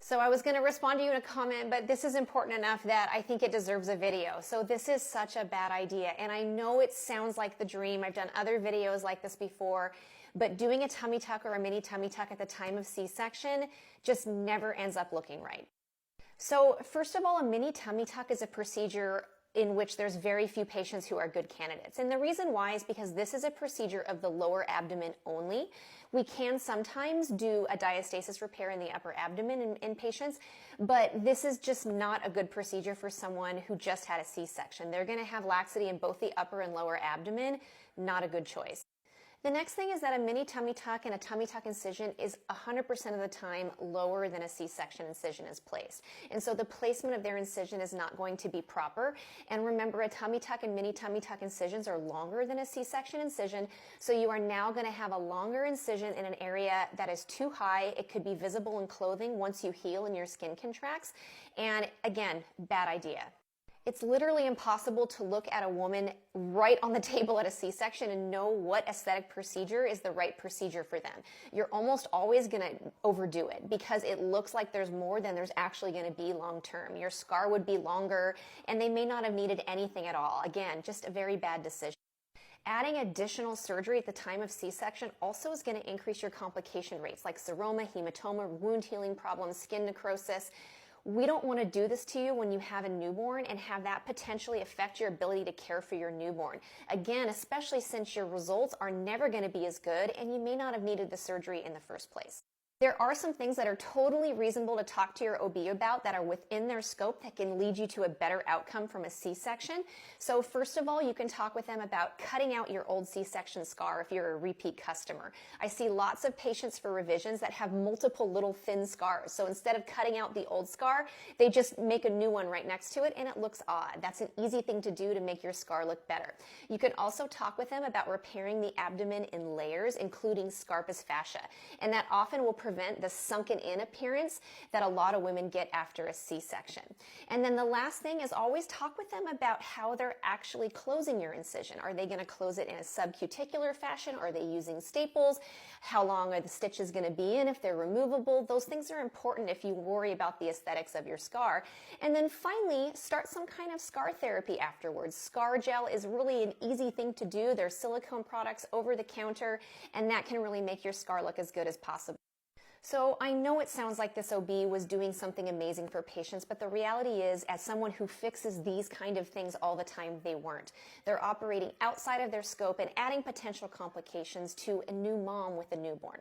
So I was going to respond to you in a comment, but this is important enough that I think it deserves a video. So this is such a bad idea. And I know it sounds like the dream. I've done other videos like this before, but doing a tummy tuck or a mini tummy tuck at the time of C-section just never ends up looking right. So first of all, a mini tummy tuck is a procedure in which there's very few patients who are good candidates. And the reason why is because this is a procedure of the lower abdomen only. We can sometimes do a diastasis repair in the upper abdomen in patients, but this is just not a good procedure for someone who just had a C-section. They're going to have laxity in both the upper and lower abdomen. Not a good choice. The next thing is that a mini tummy tuck and a tummy tuck incision is 100% of the time lower than a C-section incision is placed. And so the placement of their incision is not going to be proper. And remember, a tummy tuck and mini tummy tuck incisions are longer than a C-section incision. So you are now going to have a longer incision in an area that is too high. It could be visible in clothing once you heal and your skin contracts. And again, bad idea. It's literally impossible to look at a woman right on the table at a C-section and know what aesthetic procedure is the right procedure for them. You're almost always going to overdo it because it looks like there's more than there's actually going to be long term. Your scar would be longer and they may not have needed anything at all. Again, just a very bad decision. Adding additional surgery at the time of C-section also is going to increase your complication rates like seroma, hematoma, wound healing problems, skin necrosis. We don't want to do this to you when you have a newborn and have that potentially affect your ability to care for your newborn. Again, especially since your results are never going to be as good and you may not have needed the surgery in the first place. There are some things that are totally reasonable to talk to your OB about that are within their scope that can lead you to a better outcome from a C-section. So first of all, you can talk with them about cutting out your old C-section scar if you're a repeat customer. I see lots of patients for revisions that have multiple little thin scars. So instead of cutting out the old scar, they just make a new one right next to it and it looks odd. That's an easy thing to do to make your scar look better. You can also talk with them about repairing the abdomen in layers, including scarpous fascia. And that often will prevent the sunken in appearance that a lot of women get after a C-section. And then the last thing is always talk with them about how they're actually closing your incision. Are they going to close it in a subcuticular fashion? Are they using staples? How long are the stitches going to be in if they're removable? Those things are important if you worry about the aesthetics of your scar. And then finally, start some kind of scar therapy afterwards. Scar gel is really an easy thing to do. There's silicone products over the counter, and that can really make your scar look as good as possible. So I know it sounds like this OB was doing something amazing for patients, but the reality is, as someone who fixes these kind of things all the time, they weren't. They're operating outside of their scope and adding potential complications to a new mom with a newborn.